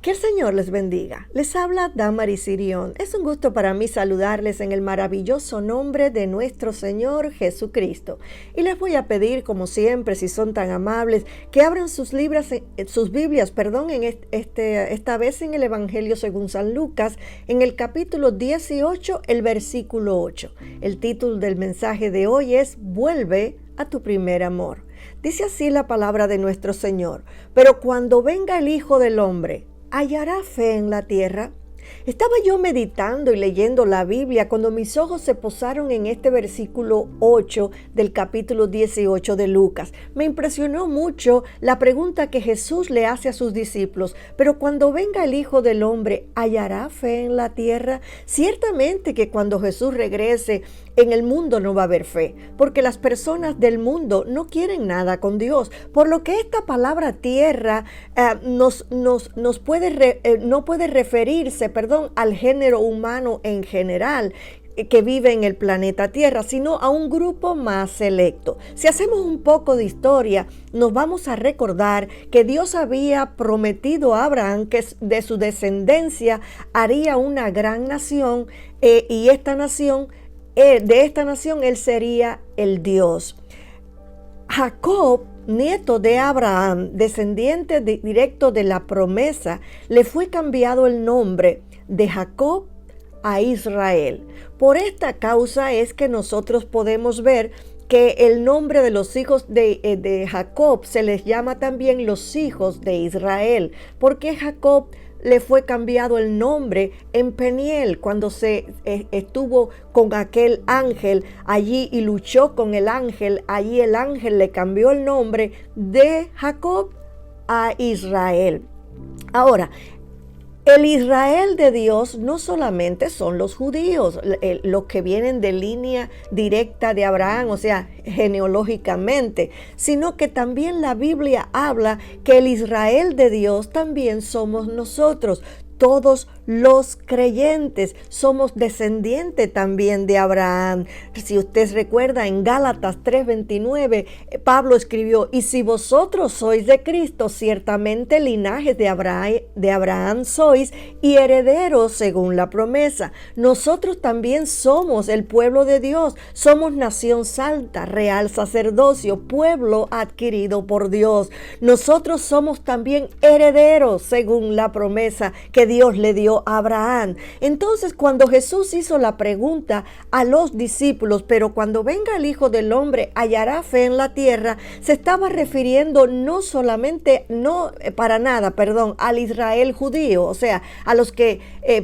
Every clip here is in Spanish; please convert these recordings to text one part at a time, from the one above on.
Que el Señor les bendiga. Les habla Damaris Sirión. Es un gusto para mí saludarles en el maravilloso nombre de nuestro Señor Jesucristo. Y les voy a pedir, como siempre, si son tan amables, que abran sus Biblias, esta vez en el Evangelio según San Lucas, en el capítulo 18, el versículo 8. El título del mensaje de hoy es Vuelve a tu primer amor. Dice así la palabra de nuestro Señor: pero cuando venga el Hijo del Hombre, ¿hallará fe en la tierra? Estaba yo meditando y leyendo la Biblia cuando mis ojos se posaron en este versículo 8 del capítulo 18 de Lucas. Me impresionó mucho la pregunta que Jesús le hace a sus discípulos: pero cuando venga el Hijo del Hombre, ¿hallará fe en la tierra? Ciertamente que cuando Jesús regrese, en el mundo no va a haber fe, porque las personas del mundo no quieren nada con Dios. Por lo que esta palabra tierra no puede referirse, al género humano en general que vive en el planeta Tierra, sino a un grupo más selecto. Si hacemos un poco de historia, nos vamos a recordar que Dios había prometido a Abraham que de su descendencia haría una gran nación, y de esta nación él sería el Dios. Jacob, nieto de Abraham, descendiente directo de la promesa, le fue cambiado el nombre de Jacob a Israel. Por esta causa es que nosotros podemos ver que el nombre de los hijos de Jacob se les llama también los hijos de Israel, porque Jacob le fue cambiado el nombre en Peniel cuando se estuvo con aquel ángel allí y luchó con el ángel. Allí el ángel le cambió el nombre de Jacob a Israel. Ahora, el Israel de Dios no solamente son los judíos, los que vienen de línea directa de Abraham, o sea, genealógicamente, sino que también la Biblia habla que el Israel de Dios también somos nosotros. Todos los creyentes somos descendientes también de Abraham. Si usted recuerda, en Gálatas 3:29, Pablo escribió: y si vosotros sois de Cristo, ciertamente linajes de Abraham sois y herederos según la promesa. Nosotros también somos el pueblo de Dios, somos nación santa, real sacerdocio, pueblo adquirido por Dios. Nosotros somos también herederos según la promesa que Dios le dio a Abraham. Entonces, cuando Jesús hizo la pregunta a los discípulos: pero cuando venga el Hijo del Hombre, ¿hallará fe en la tierra?, se estaba refiriendo al Israel judío, o sea, a los que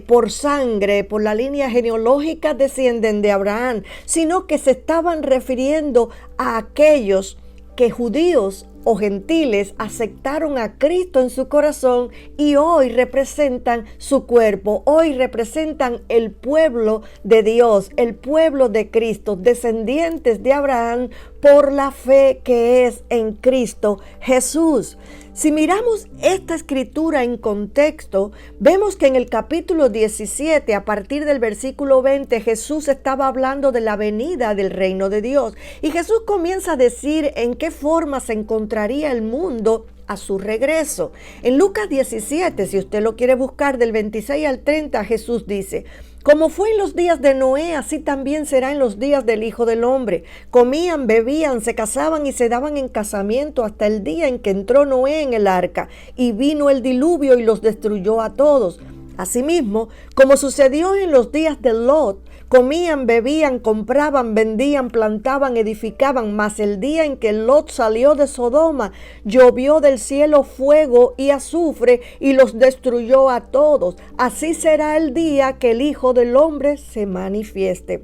por sangre, por la línea genealógica descienden de Abraham, sino que se estaban refiriendo a aquellos que judíos o gentiles aceptaron a Cristo en su corazón y hoy representan su cuerpo, hoy representan el pueblo de Dios, el pueblo de Cristo, descendientes de Abraham por la fe que es en Cristo Jesús. Si miramos esta escritura en contexto, vemos que en el capítulo 17, a partir del versículo 20, Jesús estaba hablando de la venida del reino de Dios. Y Jesús comienza a decir en qué forma se encontraría el mundo a su regreso. En Lucas 17, si usted lo quiere buscar, del 26 al 30, Jesús dice: como fue en los días de Noé, así también será en los días del Hijo del Hombre. Comían, bebían, se casaban y se daban en casamiento hasta el día en que entró Noé en el arca, y vino el diluvio y los destruyó a todos. Asimismo, como sucedió en los días de Lot, comían, bebían, compraban, vendían, plantaban, edificaban, mas el día en que Lot salió de Sodoma, llovió del cielo fuego y azufre y los destruyó a todos. Así será el día que el Hijo del Hombre se manifieste.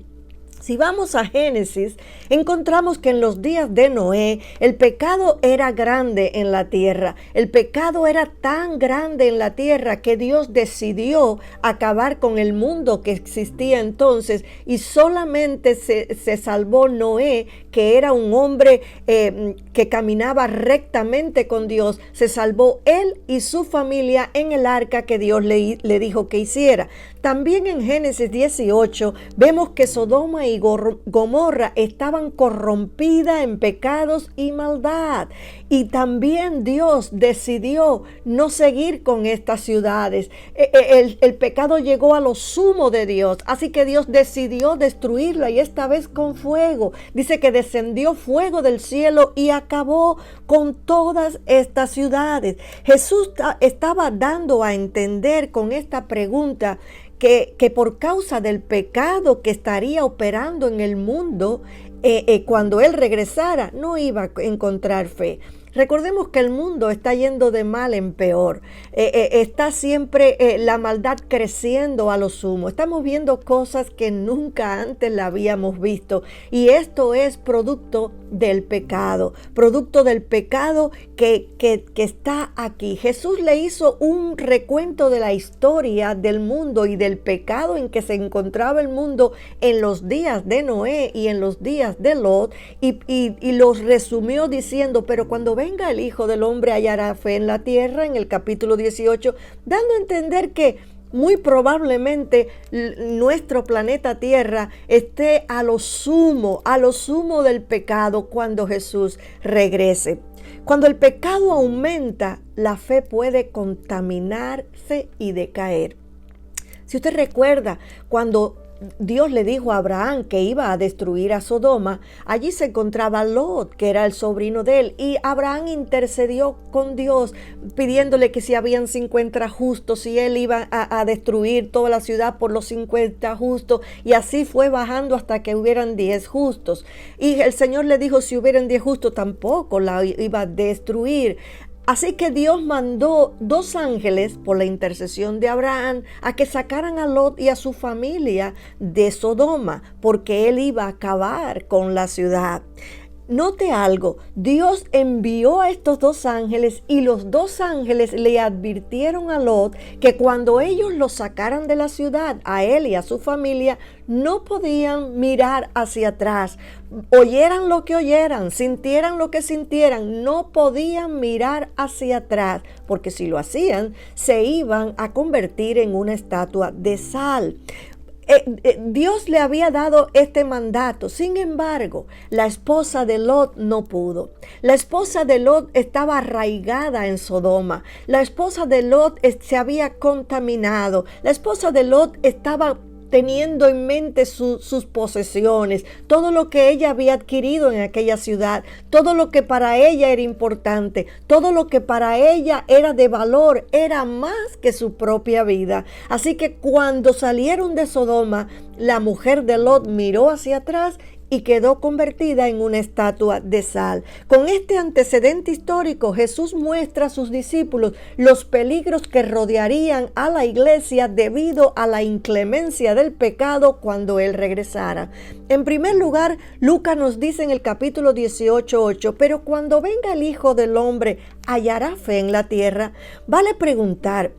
Si vamos a Génesis, encontramos que en los días de Noé el pecado era grande en la tierra. El pecado era tan grande en la tierra que Dios decidió acabar con el mundo que existía entonces, y solamente se salvó Noé, que era un hombre que caminaba rectamente con Dios, se salvó él y su familia en el arca que Dios le dijo que hiciera. También en Génesis 18 vemos que Sodoma y Gomorra estaban corrompidas en pecados y maldad. Y también Dios decidió no seguir con estas ciudades. El pecado llegó a lo sumo de Dios, así que Dios decidió destruirla, y esta vez con fuego. Dice que descendió fuego del cielo y acabó con todas estas ciudades. Jesús estaba dando a entender con esta pregunta que por causa del pecado que estaría operando en el mundo, cuando Él regresara, no iba a encontrar fe. Recordemos que el mundo está yendo de mal en peor. Está siempre la maldad creciendo a lo sumo. Estamos viendo cosas que nunca antes la habíamos visto. Y esto es producto del pecado. Producto del pecado que está aquí. Jesús le hizo un recuento de la historia del mundo y del pecado en que se encontraba el mundo en los días de Noé y en los días de Lot. Y los resumió diciendo, pero cuando venga el Hijo del Hombre hallará fe en la tierra, en el capítulo 18, dando a entender que muy probablemente nuestro planeta Tierra esté a lo sumo del pecado cuando Jesús regrese. Cuando el pecado aumenta, la fe puede contaminarse y decaer. Si usted recuerda, cuando Dios le dijo a Abraham que iba a destruir a Sodoma, allí se encontraba Lot, que era el sobrino de él, y Abraham intercedió con Dios pidiéndole que si habían 50 justos, y él iba a destruir toda la ciudad por los 50 justos, y así fue bajando hasta que hubieran 10 justos. Y el Señor le dijo, si hubieran 10 justos tampoco la iba a destruir. Así que Dios mandó 2 ángeles por la intercesión de Abraham a que sacaran a Lot y a su familia de Sodoma, porque él iba a acabar con la ciudad. Note algo, Dios envió a estos 2 ángeles, y los 2 ángeles le advirtieron a Lot que cuando ellos lo sacaran de la ciudad, a él y a su familia, no podían mirar hacia atrás. Oyeran lo que oyeran, sintieran lo que sintieran, no podían mirar hacia atrás, porque si lo hacían, se iban a convertir en una estatua de sal. Dios le había dado este mandato. Sin embargo, la esposa de Lot no pudo. La esposa de Lot estaba arraigada en Sodoma. La esposa de Lot se había contaminado. La esposa de Lot estaba teniendo en mente sus posesiones, todo lo que ella había adquirido en aquella ciudad, todo lo que para ella era importante, todo lo que para ella era de valor, era más que su propia vida. Así que cuando salieron de Sodoma, la mujer de Lot miró hacia atrás y quedó convertida en una estatua de sal. Con este antecedente histórico, Jesús muestra a sus discípulos los peligros que rodearían a la iglesia debido a la inclemencia del pecado cuando Él regresara. En primer lugar, Lucas nos dice en el capítulo 18:8, pero cuando venga el Hijo del Hombre, ¿hallará fe en la tierra? Vale preguntar,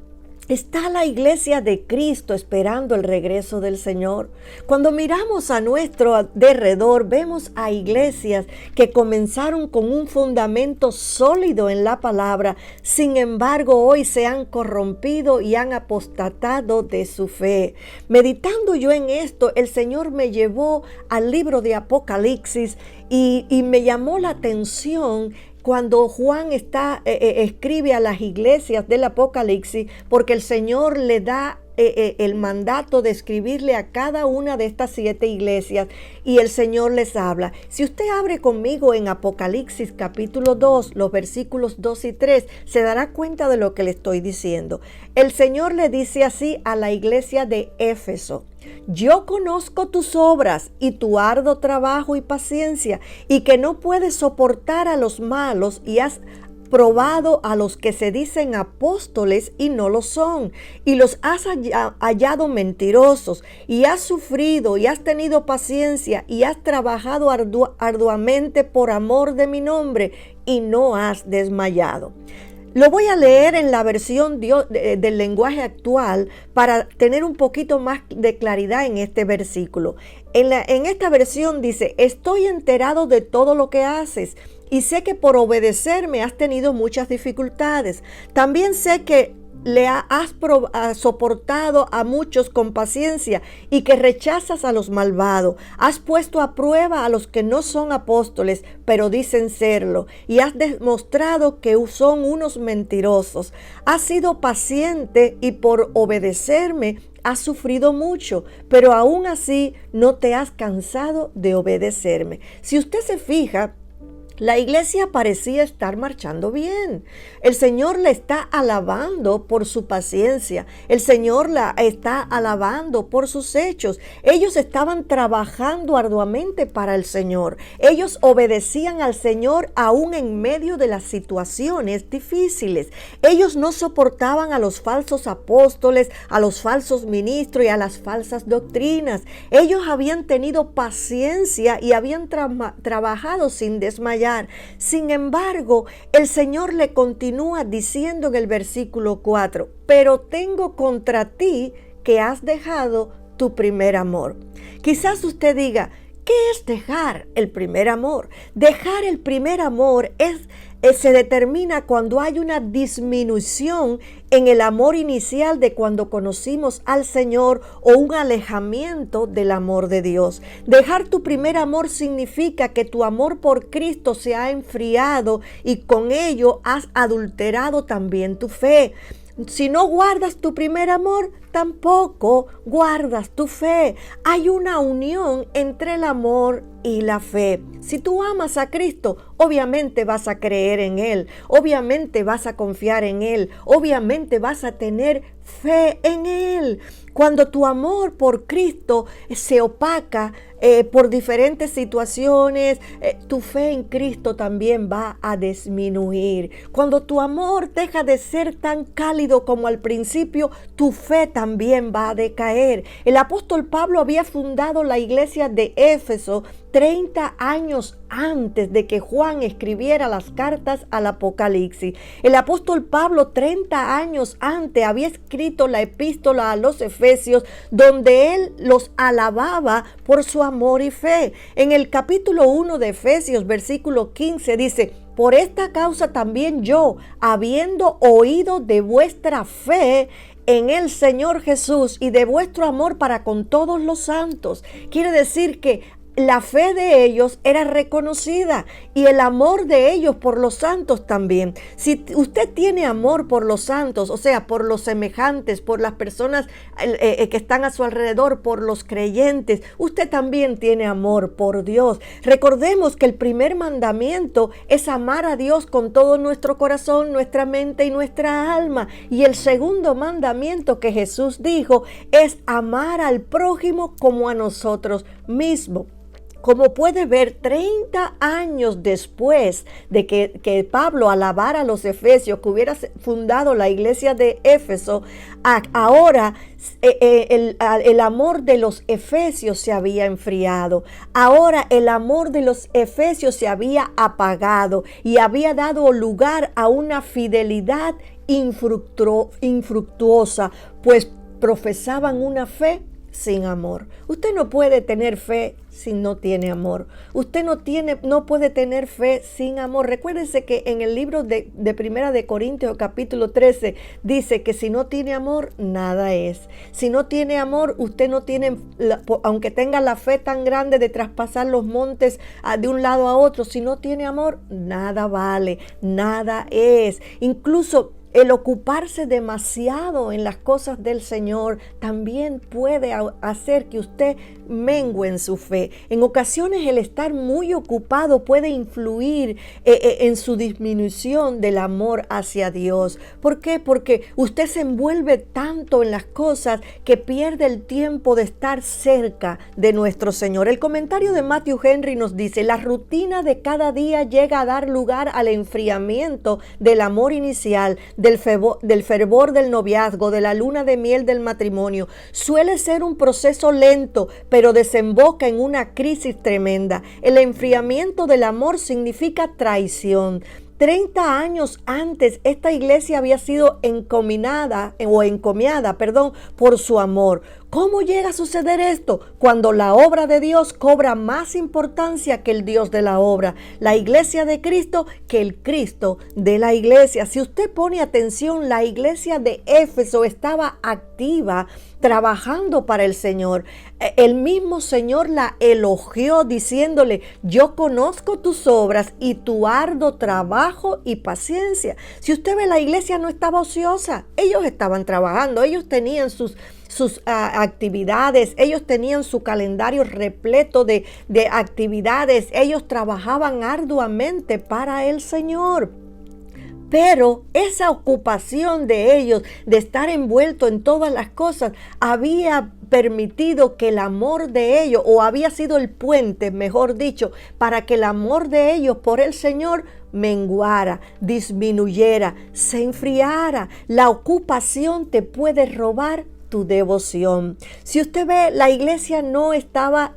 ¿está la iglesia de Cristo esperando el regreso del Señor? Cuando miramos a nuestro derredor, vemos a iglesias que comenzaron con un fundamento sólido en la palabra. Sin embargo, hoy se han corrompido y han apostatado de su fe. Meditando yo en esto, el Señor me llevó al libro de Apocalipsis y me llamó la atención cuando Juan escribe a las iglesias del Apocalipsis, porque el Señor le da el mandato de escribirle a cada una de estas 7 iglesias, y el Señor les habla. Si usted abre conmigo en Apocalipsis capítulo 2, los versículos 2 y 3, se dará cuenta de lo que le estoy diciendo. El Señor le dice así a la iglesia de Éfeso: yo conozco tus obras y tu arduo trabajo y paciencia, y que no puedes soportar a los malos, y has probado a los que se dicen apóstoles y no lo son, y los has hallado mentirosos, y has sufrido y has tenido paciencia, y has trabajado arduamente por amor de mi nombre, y no has desmayado. Lo voy a leer en la versión del lenguaje actual para tener un poquito más de claridad en este versículo. En esta versión dice: estoy enterado de todo lo que haces y sé que por obedecerme has tenido muchas dificultades. También sé que has soportado a muchos con paciencia y que rechazas a los malvados. Has puesto a prueba a los que no son apóstoles, pero dicen serlo, y has demostrado que son unos mentirosos. Has sido paciente y por obedecerme has sufrido mucho, pero aún así no te has cansado de obedecerme. Si usted se fija, la iglesia parecía estar marchando bien. El Señor la está alabando por su paciencia. El Señor la está alabando por sus hechos. Ellos estaban trabajando arduamente para el Señor. Ellos obedecían al Señor aún en medio de las situaciones difíciles. Ellos no soportaban a los falsos apóstoles, a los falsos ministros y a las falsas doctrinas. Ellos habían tenido paciencia y habían trabajado sin desmayar. Sin embargo, el Señor le continúa diciendo en el versículo 4: pero tengo contra ti que has dejado tu primer amor. Quizás usted diga: ¿qué es dejar el primer amor? Dejar el primer amor se determina cuando hay una disminución en el amor inicial de cuando conocimos al Señor o un alejamiento del amor de Dios. Dejar tu primer amor significa que tu amor por Cristo se ha enfriado y con ello has adulterado también tu fe. Si no guardas tu primer amor, tampoco guardas tu fe. Hay una unión entre el amor y la fe. Si tú amas a Cristo, obviamente vas a creer en Él, obviamente vas a confiar en Él, obviamente vas a tener fe en Él. Cuando tu amor por Cristo se opaca por diferentes situaciones, tu fe en Cristo también va a disminuir. Cuando tu amor deja de ser tan cálido como al principio, tu fe también va a decaer. El apóstol Pablo había fundado la iglesia de Éfeso 30 años antes de que Juan escribiera las cartas al Apocalipsis. El apóstol Pablo 30 años antes había escrito la epístola a los Efesios, donde él los alababa por su amor y fe. En el capítulo 1 de Efesios, versículo 15 dice: por esta causa también yo, habiendo oído de vuestra fe en el Señor Jesús y de vuestro amor para con todos los santos. Quiere decir que la fe de ellos era reconocida y el amor de ellos por los santos también. Si usted tiene amor por los santos, o sea, por los semejantes, por las personas que están a su alrededor, por los creyentes, usted también tiene amor por Dios. Recordemos que el primer mandamiento es amar a Dios con todo nuestro corazón, nuestra mente y nuestra alma. Y el segundo mandamiento que Jesús dijo es amar al prójimo como a nosotros mismos. Como puede ver, 30 años después de que Pablo alabara a los efesios, que hubiera fundado la iglesia de Éfeso, ahora el amor de los efesios se había enfriado. Ahora el amor de los efesios se había apagado y había dado lugar a una fidelidad infructuosa, pues profesaban una fe sin amor. Usted no puede tener fe si no tiene amor. Usted no puede tener fe sin amor. Recuérdense que en el libro de Primera de Corintios, capítulo 13, dice que si no tiene amor, nada es. Si no tiene amor, usted no tiene, aunque tenga la fe tan grande de traspasar los montes de un lado a otro, si no tiene amor, nada vale, nada es. Incluso el ocuparse demasiado en las cosas del Señor también puede hacer que usted mengue en su fe. En ocasiones el estar muy ocupado puede influir en su disminución del amor hacia Dios. ¿Por qué? Porque usted se envuelve tanto en las cosas que pierde el tiempo de estar cerca de nuestro Señor. El comentario de Matthew Henry nos dice: la rutina de cada día llega a dar lugar al enfriamiento del amor inicial, del fervor del noviazgo, de la luna de miel del matrimonio. Suele ser un proceso lento, pero desemboca en una crisis tremenda. El enfriamiento del amor significa traición. 30 años antes, esta iglesia había sido encomiada por su amor. ¿Cómo llega a suceder esto? Cuando la obra de Dios cobra más importancia que el Dios de la obra. La iglesia de Cristo que el Cristo de la iglesia. Si usted pone atención, la iglesia de Éfeso estaba activa, trabajando para el Señor. El mismo Señor la elogió diciéndole: yo conozco tus obras y tu arduo trabajo y paciencia. Si usted ve, la iglesia no estaba ociosa. Ellos estaban trabajando, ellos tenían sus actividades, ellos tenían su calendario repleto de actividades, ellos trabajaban arduamente para el Señor. Pero esa ocupación de ellos, de estar envuelto en todas las cosas, había permitido que el amor de ellos, o había sido el puente, mejor dicho, para que el amor de ellos por el Señor menguara, disminuyera, se enfriara. La ocupación te puede robar tu devoción. Si usted ve, la iglesia no estaba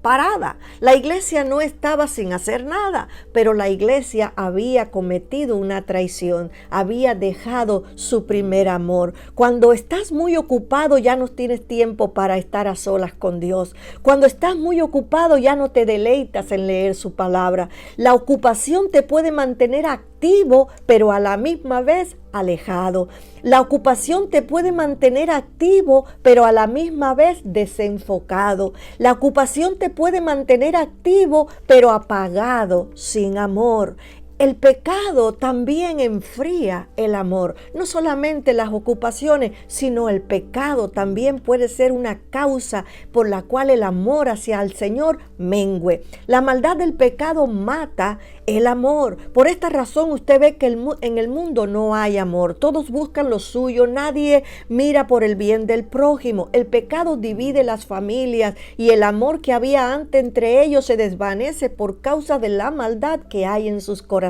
parada, la iglesia no estaba sin hacer nada, pero la iglesia había cometido una traición, había dejado su primer amor. Cuando estás muy ocupado, ya no tienes tiempo para estar a solas con Dios. Cuando estás muy ocupado, ya no te deleitas en leer su palabra. La ocupación te puede mantener activo, pero a la misma vez alejado. La ocupación te puede mantener activo, pero a la misma vez desenfocado. La ocupación te puede mantener activo, pero apagado, sin amor. El pecado también enfría el amor. No solamente las ocupaciones, sino el pecado también puede ser una causa por la cual el amor hacia el Señor mengue. La maldad del pecado mata el amor. Por esta razón usted ve que en el mundo no hay amor. Todos buscan lo suyo. Nadie mira por el bien del prójimo. El pecado divide las familias y el amor que había antes entre ellos se desvanece por causa de la maldad que hay en sus corazones.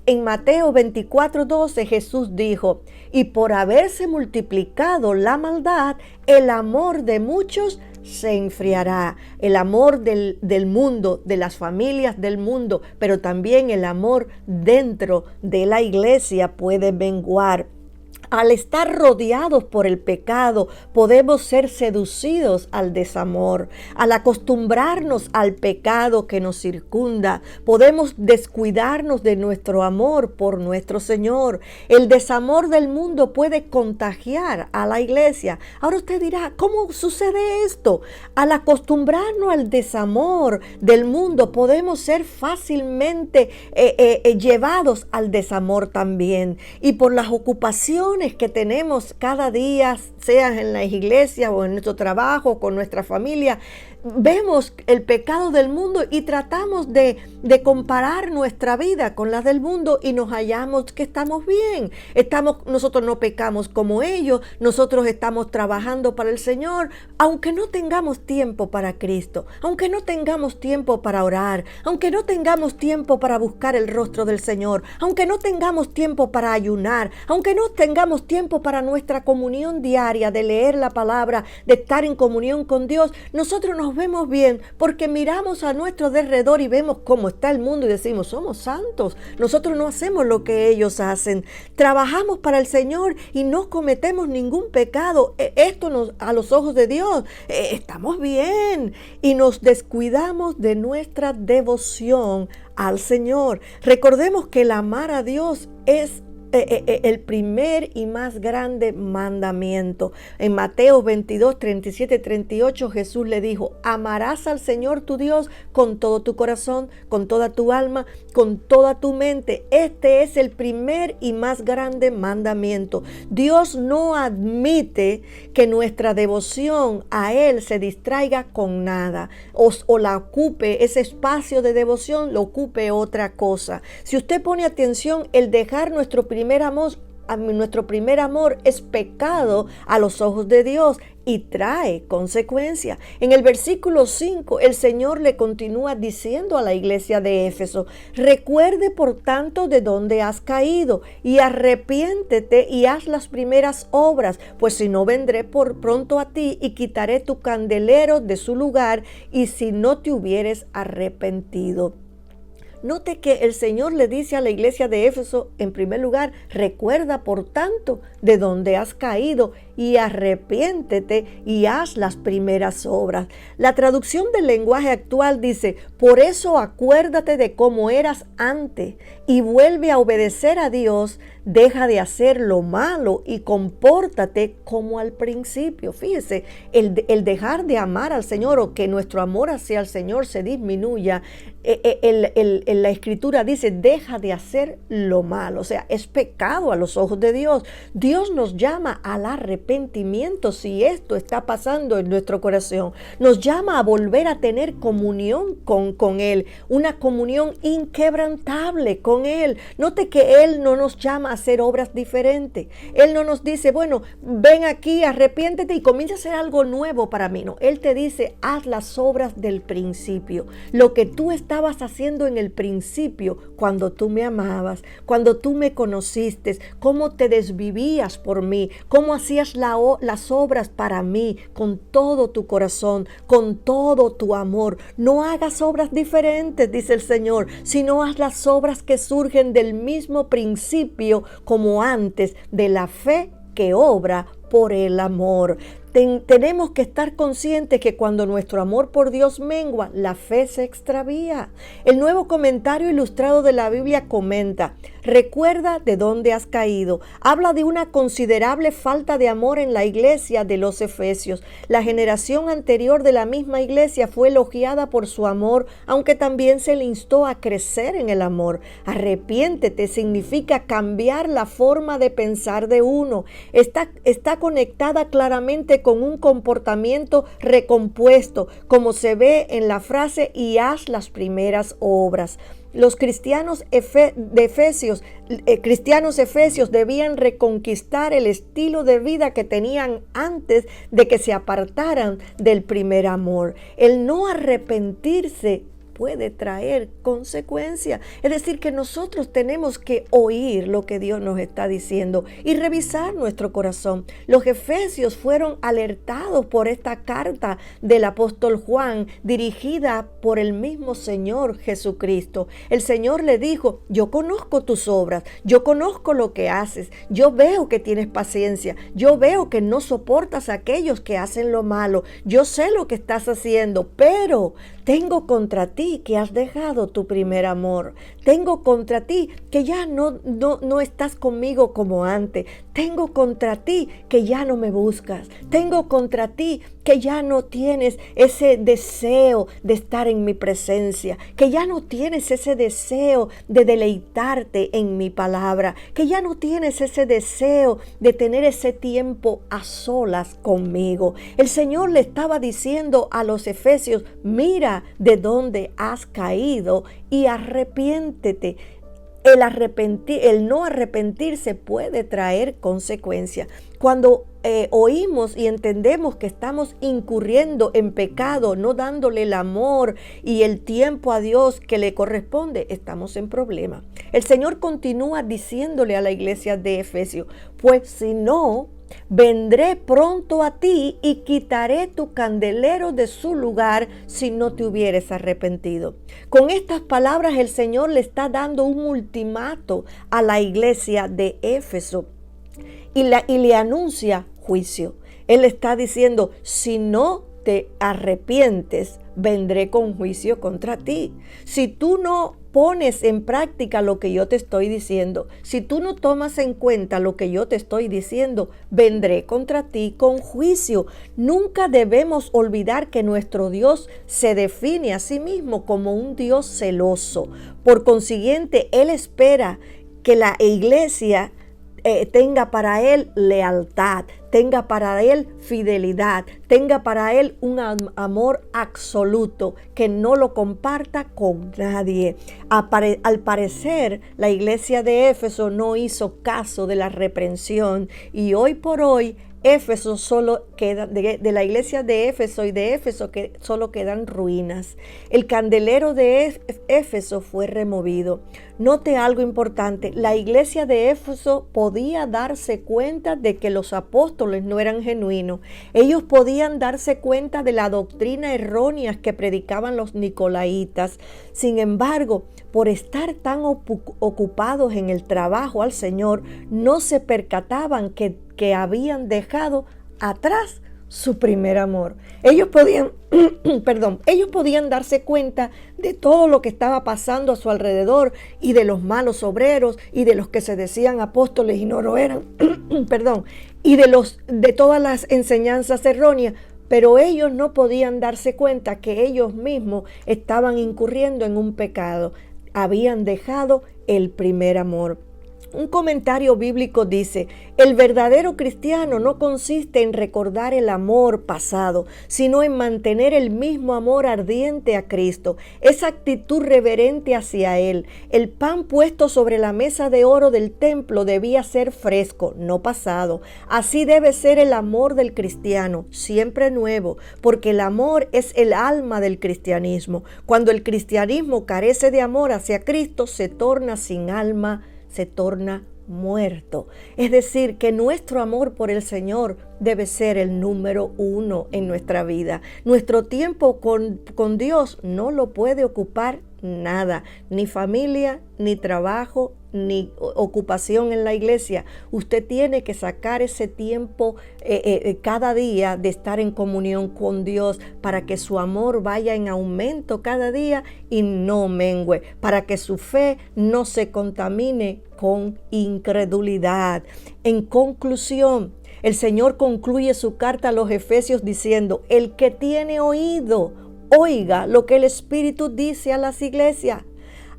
En Mateo 24:12 Jesús dijo: y por haberse multiplicado la maldad, el amor de muchos se enfriará. El amor del mundo, de las familias del mundo, pero también el amor dentro de la iglesia puede menguar. Al estar rodeados por el pecado, podemos ser seducidos al desamor. Al acostumbrarnos al pecado que nos circunda, podemos descuidarnos de nuestro amor por nuestro Señor. El desamor del mundo puede contagiar a la iglesia. Ahora usted dirá: ¿cómo sucede esto? Al acostumbrarnos al desamor del mundo, podemos ser fácilmente llevados al desamor también. Y por las ocupaciones que tenemos cada día, sea en la iglesia o en nuestro trabajo, con nuestra familia, vemos el pecado del mundo y tratamos de comparar nuestra vida con la del mundo y nos hallamos que estamos bien. Nosotros no pecamos como ellos, nosotros estamos trabajando para el Señor, aunque no tengamos tiempo para Cristo, aunque no tengamos tiempo para orar, aunque no tengamos tiempo para buscar el rostro del Señor, aunque no tengamos tiempo para ayunar, aunque no tengamos tiempo para nuestra comunión diaria, de leer la palabra, de estar en comunión con Dios. Nosotros nos vemos bien porque miramos a nuestro alrededor y vemos cómo está el mundo y decimos: somos santos, nosotros no hacemos lo que ellos hacen, trabajamos para el Señor y no cometemos ningún pecado. A los ojos de Dios estamos bien, y nos descuidamos de nuestra devoción al Señor. Recordemos que el amar a Dios es el primer y más grande mandamiento. En Mateo 22, 37, 38 Jesús le dijo: amarás al Señor tu Dios con todo tu corazón, con toda tu alma, con toda tu mente. Este es el primer y más grande mandamiento. Dios no admite que nuestra devoción a Él se distraiga con nada o la ocupe, ese espacio de devoción lo ocupe otra cosa. Si usted pone atención, el dejar nuestro primer amor es pecado a los ojos de Dios y trae consecuencias. En el versículo 5, el Señor le continúa diciendo a la iglesia de Éfeso: recuerde por tanto de dónde has caído y arrepiéntete y haz las primeras obras, pues si no, vendré por pronto a ti y quitaré tu candelero de su lugar, y si no te hubieres arrepentido. Note que el Señor le dice a la iglesia de Éfeso, en primer lugar, recuerda por tanto de dónde has caído y arrepiéntete y haz las primeras obras. La traducción del lenguaje actual dice, por eso acuérdate de cómo eras antes y vuelve a obedecer a Dios, deja de hacer lo malo y compórtate como al principio. Fíjese, el dejar de amar al Señor o que nuestro amor hacia el Señor se disminuya, la Escritura dice, deja de hacer lo malo. O sea, es pecado a los ojos de Dios. Dios nos llama al arrepentimiento si esto está pasando en nuestro corazón. Nos llama a volver a tener comunión con Él, una comunión inquebrantable con Él. Note que Él no nos llama a hacer obras diferentes. Él no nos dice, bueno, ven aquí, arrepiéntete y comienza a hacer algo nuevo para mí. No, Él te dice, haz las obras del principio. Lo que tú estabas haciendo en el principio, cuando tú me amabas, cuando tú me conociste, cómo te desvivías por mí, cómo hacías las obras para mí, con todo tu corazón, con todo tu amor. No hagas obras diferentes, dice el Señor, sino haz las obras que surgen del mismo principio como antes, de la fe que obra por el amor. Tenemos que estar conscientes que cuando nuestro amor por Dios mengua, la fe se extravía. El Nuevo Comentario Ilustrado de la Biblia comenta, recuerda de dónde has caído. Habla de una considerable falta de amor en la iglesia de los Efesios. La generación anterior de la misma iglesia fue elogiada por su amor, aunque también se le instó a crecer en el amor. Arrepiéntete significa cambiar la forma de pensar de uno. Está conectada claramente con un comportamiento recompuesto, como se ve en la frase y haz las primeras obras. Los cristianos efesios debían reconquistar el estilo de vida que tenían antes de que se apartaran del primer amor. El no arrepentirse puede traer consecuencias. Es decir, que nosotros tenemos que oír lo que Dios nos está diciendo y revisar nuestro corazón. Los efesios fueron alertados por esta carta del apóstol Juan, dirigida por el mismo Señor Jesucristo. El Señor le dijo, yo conozco tus obras, yo conozco lo que haces, yo veo que tienes paciencia, yo veo que no soportas a aquellos que hacen lo malo, yo sé lo que estás haciendo, pero tengo contra ti que has dejado tu primer amor. Tengo contra ti que ya no estás conmigo como antes. Tengo contra ti que ya no me buscas. Tengo contra ti que ya no tienes ese deseo de estar en mi presencia, que ya no tienes ese deseo de deleitarte en mi palabra, que ya no tienes ese deseo de tener ese tiempo a solas conmigo. El Señor le estaba diciendo a los efesios, mira de dónde has caído y arrepiéntete. El no arrepentirse puede traer consecuencias. Cuando oímos y entendemos que estamos incurriendo en pecado, no dándole el amor y el tiempo a Dios que le corresponde, estamos en problema. El Señor continúa diciéndole a la iglesia de Efesios, pues si no, vendré pronto a ti y quitaré tu candelero de su lugar si no te hubieres arrepentido. Con estas palabras el Señor le está dando un ultimato a la iglesia de Éfeso y le anuncia juicio. Él está diciendo, si no te arrepientes, vendré con juicio contra ti. Si tú no pones en práctica lo que yo te estoy diciendo, si tú no tomas en cuenta lo que yo te estoy diciendo, vendré contra ti con juicio. Nunca debemos olvidar que nuestro Dios se define a sí mismo como un Dios celoso. Por consiguiente, Él espera que la iglesia tenga para Él lealtad, tenga para Él fidelidad, tenga para Él un amor absoluto, que no lo comparta con nadie. Al parecer, la iglesia de Éfeso no hizo caso de la reprensión y hoy por hoy Éfeso solo queda, de la iglesia de Éfeso y de Éfeso que solo quedan ruinas. El candelero de Éfeso fue removido. Note algo importante, la iglesia de Éfeso podía darse cuenta de que los apóstoles no eran genuinos. Ellos podían darse cuenta de la doctrina errónea que predicaban los nicolaitas. Sin embargo, por estar tan ocupados en el trabajo al Señor, no se percataban que habían dejado atrás su primer amor. Ellos podían, ellos podían darse cuenta de todo lo que estaba pasando a su alrededor y de los malos obreros y de los que se decían apóstoles y no lo eran, y de todas las enseñanzas erróneas, pero ellos no podían darse cuenta que ellos mismos estaban incurriendo en un pecado. Habían dejado el primer amor. Un comentario bíblico dice, el verdadero cristiano no consiste en recordar el amor pasado, sino en mantener el mismo amor ardiente a Cristo, esa actitud reverente hacia Él. El pan puesto sobre la mesa de oro del templo debía ser fresco, no pasado. Así debe ser el amor del cristiano, siempre nuevo, porque el amor es el alma del cristianismo. Cuando el cristianismo carece de amor hacia Cristo, se torna sin alma, se torna muerto. Es decir, que nuestro amor por el Señor debe ser el número 1 en nuestra vida. Nuestro tiempo con Dios no lo puede ocupar nada, ni familia, ni trabajo, ni ocupación en la iglesia. Usted tiene que sacar ese tiempo cada día de estar en comunión con Dios para que su amor vaya en aumento cada día y no mengüe, para que su fe no se contamine con incredulidad. En conclusión, el Señor concluye su carta a los Efesios diciendo, el que tiene oído, oiga lo que el Espíritu dice a las iglesias.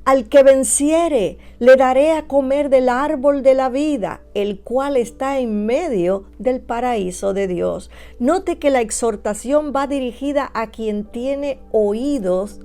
Al que venciere, le daré a comer del árbol de la vida, el cual está en medio del paraíso de Dios. Note que la exhortación va dirigida a quien tiene oídos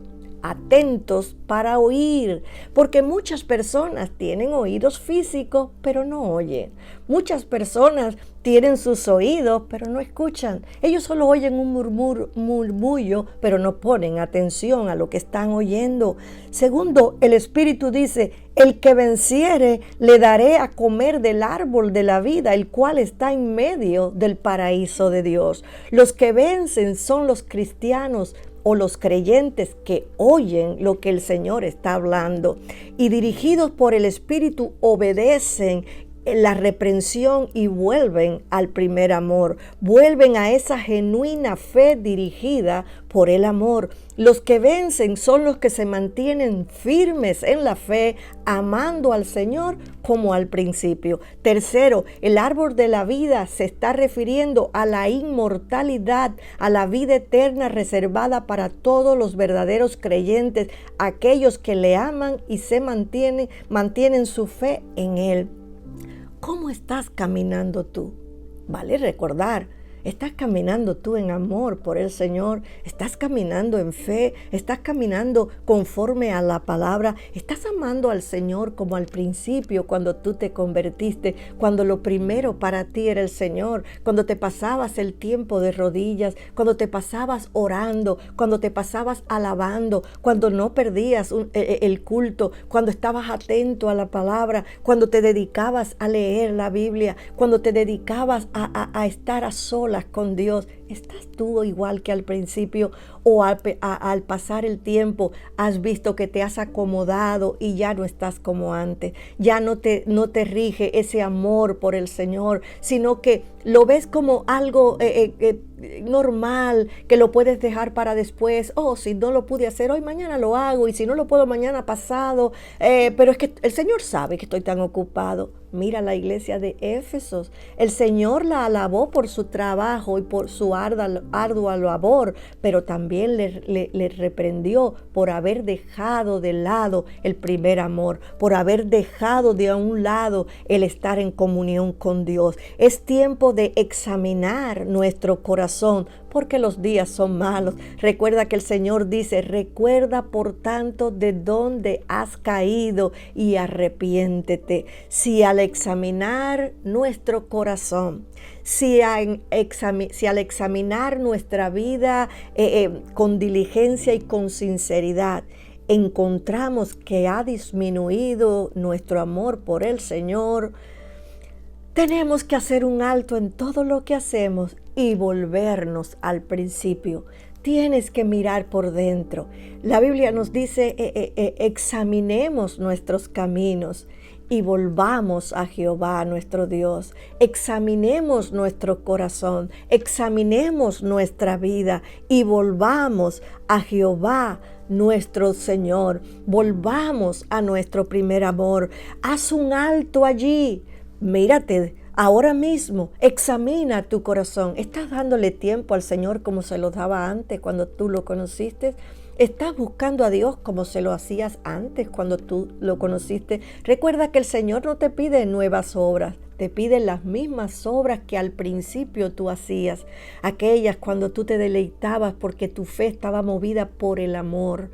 atentos para oír, porque muchas personas tienen oídos físicos, pero no oyen. Muchas personas tienen sus oídos, pero no escuchan. Ellos solo oyen un murmullo, pero no ponen atención a lo que están oyendo. Segundo, el Espíritu dice, el que venciere, le daré a comer del árbol de la vida, el cual está en medio del paraíso de Dios. Los que vencen son los cristianos o los creyentes que oyen lo que el Señor está hablando y dirigidos por el Espíritu obedecen la reprensión y vuelven al primer amor, vuelven a esa genuina fe dirigida por el amor. Los que vencen son los que se mantienen firmes en la fe, amando al Señor como al principio. Tercero, el árbol de la vida se está refiriendo a la inmortalidad, a la vida eterna reservada para todos los verdaderos creyentes, aquellos que le aman y se mantienen su fe en Él. ¿Cómo estás caminando tú? Vale recordar, ¿estás caminando tú en amor por el Señor? ¿Estás caminando en fe? ¿Estás caminando conforme a la palabra? ¿Estás amando al Señor como al principio cuando tú te convertiste? Cuando lo primero para ti era el Señor, cuando te pasabas el tiempo de rodillas, cuando te pasabas orando, cuando te pasabas alabando, cuando no perdías el culto, cuando estabas atento a la palabra, cuando te dedicabas a leer la Biblia, cuando te dedicabas a estar a solas con Dios. ¿Estás tú igual que al principio o al pasar el tiempo has visto que te has acomodado y ya no estás como antes? Ya no te rige ese amor por el Señor, sino que lo ves como algo normal, que lo puedes dejar para después. Si no lo pude hacer hoy, mañana lo hago, y si no lo puedo mañana pasado, pero es que el Señor sabe que estoy tan ocupado. Mira la iglesia de Éfesos, el Señor la alabó por su trabajo y por su ardua labor, pero también le reprendió por haber dejado de lado el primer amor, por haber dejado de a un lado el estar en comunión con Dios. Es tiempo de examinar nuestro corazón. porque los días son malos. Recuerda que el Señor dice, recuerda por tanto de dónde has caído y arrepiéntete. Si al examinar nuestro corazón, si al examinar nuestra vida con diligencia y con sinceridad, encontramos que ha disminuido nuestro amor por el Señor, tenemos que hacer un alto en todo lo que hacemos y volvernos al principio. Tienes que mirar por dentro. La Biblia nos dice, examinemos nuestros caminos y volvamos a Jehová nuestro Dios. Examinemos nuestro corazón, examinemos nuestra vida y volvamos a Jehová nuestro Señor. Volvamos a nuestro primer amor. Haz un alto allí. Mírate ahora mismo, examina tu corazón. ¿Estás dándole tiempo al Señor como se lo daba antes cuando tú lo conociste? ¿Estás buscando a Dios como se lo hacías antes cuando tú lo conociste? Recuerda que el Señor no te pide nuevas obras, te pide las mismas obras que al principio tú hacías, aquellas cuando tú te deleitabas porque tu fe estaba movida por el amor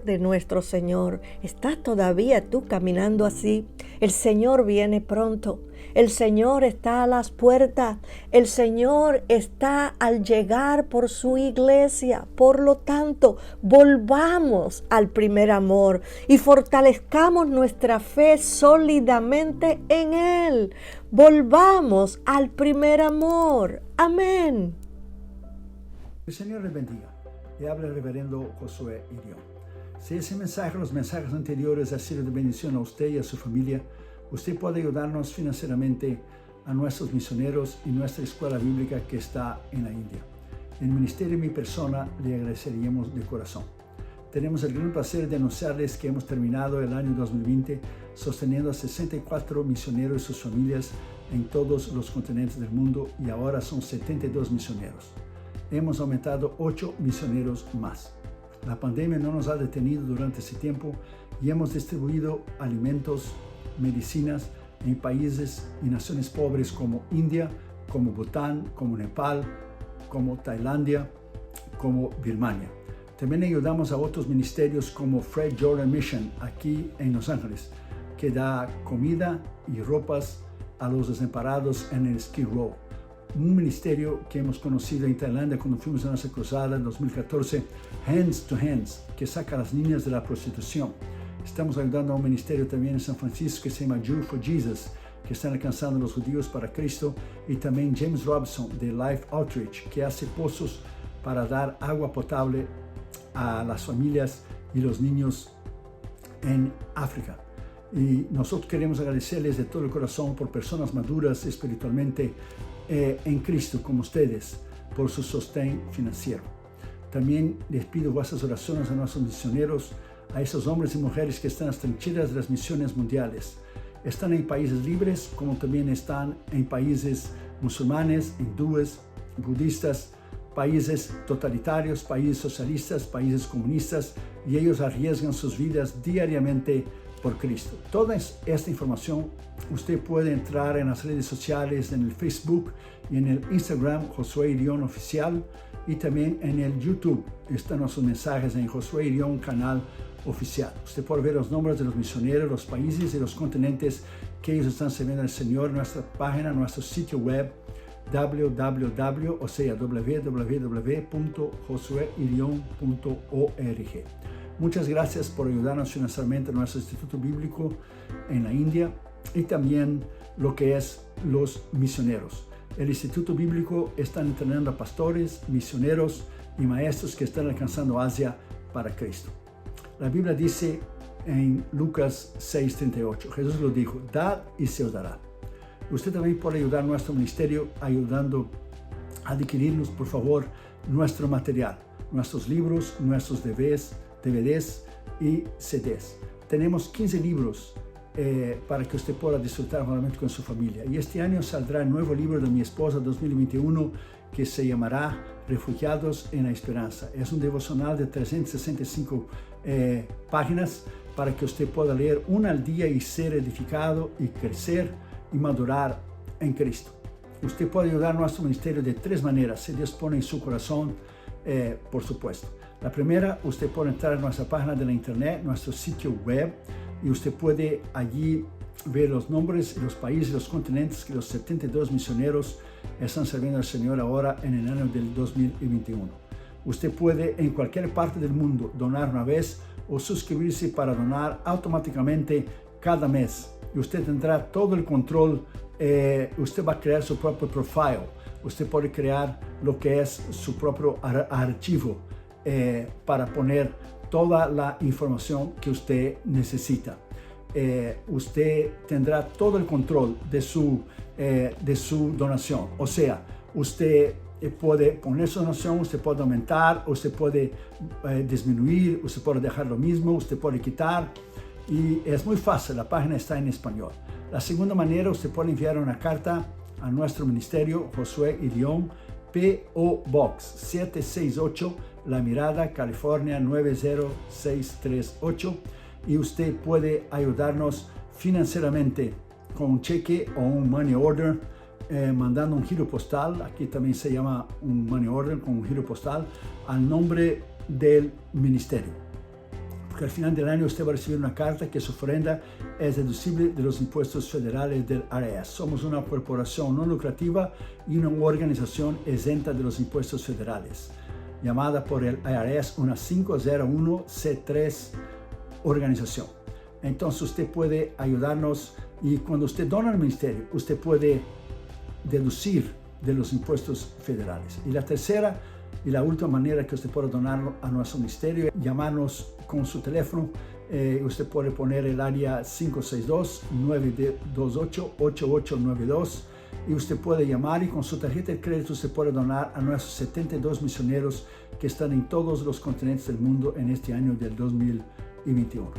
de nuestro Señor. ¿Estás todavía tú caminando así? El Señor viene pronto. El Señor está a las puertas. El Señor está al llegar por su iglesia. Por lo tanto, volvamos al primer amor y fortalezcamos nuestra fe sólidamente en Él. Volvamos al primer amor. Amén. El Señor le bendiga. Le habla el reverendo Josué Irión. Si ese mensaje, los mensajes anteriores, ha sido de bendición a usted y a su familia, usted puede ayudarnos financieramente a nuestros misioneros y nuestra escuela bíblica que está en la India. En el ministerio y mi persona le agradeceríamos de corazón. Tenemos el gran placer de anunciarles que hemos terminado el año 2020 sosteniendo a 64 misioneros y sus familias en todos los continentes del mundo y ahora son 72 misioneros. Hemos aumentado 8 misioneros más. La pandemia no nos ha detenido durante ese tiempo y hemos distribuido alimentos, medicinas en países y naciones pobres como India, como Bután, como Nepal, como Tailandia, como Birmania. También ayudamos a otros ministerios como Fred Jordan Mission aquí en Los Ángeles, que da comida y ropas a los desamparados en el Skid Row. Un ministerio que hemos conocido en Tailandia cuando fuimos a nuestra cruzada en 2014, Hands to Hands, que saca a las niñas de la prostitución. Estamos ayudando a un ministerio también en San Francisco que se llama Jew for Jesus, que están alcanzando a los judíos para Cristo, y también James Robson de Life Outreach, que hace pozos para dar agua potable a las familias y los niños en África. Y nosotros queremos agradecerles de todo el corazón por personas maduras espiritualmente en Cristo como ustedes, por su sostén financiero. También les pido vuestras oraciones a nuestros misioneros, a esos hombres y mujeres que están en las trincheras de las misiones mundiales. Están en países libres, como también están en países musulmanes, hindúes, budistas, países totalitarios, países socialistas, países comunistas, y ellos arriesgan sus vidas diariamente por Cristo. Toda esta información usted puede entrar en las redes sociales, en el Facebook y en el Instagram Josué Irión Oficial, y también en el YouTube están nuestros mensajes en Josué Irión Canal Oficial. Usted puede ver los nombres de los misioneros, los países y los continentes que ellos están sirviendo al Señor en nuestra página, nuestro sitio web www.josueirion.org. Muchas gracias por ayudarnos financieramente a nuestro Instituto Bíblico en la India y también lo que es los misioneros. El Instituto Bíblico está entrenando a pastores, misioneros y maestros que están alcanzando Asia para Cristo. La Biblia dice en Lucas 6:38, Jesús lo dijo, dad y se os dará. Usted también puede ayudar a nuestro ministerio ayudando a adquirirnos, por favor, nuestro material, nuestros libros, nuestros DVDs y CDs. Tenemos 15 libros para que usted pueda disfrutar nuevamente con su familia. Y este año saldrá el nuevo libro de mi esposa 2021 que se llamará Refugiados en la Esperanza. Es un devocional de 365 páginas para que usted pueda leer una al día y ser edificado y crecer y madurar en Cristo. Usted puede ayudar a nuestro ministerio de 3 maneras, si Dios pone en su corazón, por supuesto. La primera, usted puede entrar a nuestra página de la internet, nuestro sitio web, y usted puede allí ver los nombres, los países, los continentes que los 72 misioneros están sirviendo al Señor ahora en el año del 2021. Usted puede en cualquier parte del mundo donar una vez o suscribirse para donar automáticamente cada mes. Y usted tendrá todo el control. Usted va a crear su propio profile. Usted puede crear lo que es su propio archivo para poner toda la información que usted necesita. Usted tendrá todo el control de su donación. O sea, usted puede poner su donación, usted puede aumentar, usted puede disminuir, usted puede dejar lo mismo, usted puede quitar. Y es muy fácil, la página está en español. La segunda manera, usted puede enviar una carta a nuestro ministerio, Josué y León, P.O. Box 768, La Mirada, California 90638. Y usted puede ayudarnos financieramente con un cheque o un money order, mandando un giro postal. Aquí también se llama un money order con un giro postal al nombre del ministerio. Porque al final del año usted va a recibir una carta que su ofrenda es deducible de los impuestos federales del IRS. Somos una corporación no lucrativa y una organización exenta de los impuestos federales, llamada por el IRS una 501c3 organización. Entonces usted puede ayudarnos, y cuando usted dona al ministerio, usted puede deducir de los impuestos federales. Y la tercera y la última manera que usted puede donar a nuestro ministerio, llamarnos con su teléfono. Usted puede poner el área 562-928-8892 y usted puede llamar, y con su tarjeta de crédito usted puede donar a nuestros 72 misioneros que están en todos los continentes del mundo en este año del 2021.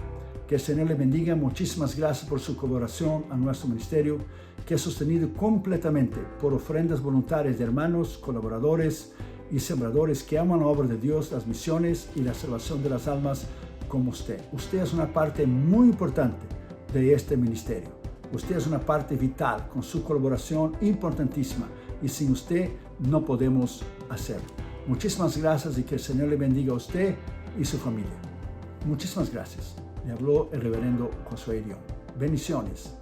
Que el Señor le bendiga. Muchísimas gracias por su colaboración a nuestro ministerio, que es sostenido completamente por ofrendas voluntarias de hermanos, colaboradores y sembradores que aman la obra de Dios, las misiones y la salvación de las almas como usted. Usted es una parte muy importante de este ministerio. Usted es una parte vital con su colaboración importantísima, y sin usted no podemos hacerlo. Muchísimas gracias y que el Señor le bendiga a usted y su familia. Muchísimas gracias. Le habló el reverendo Josué Irión. Bendiciones.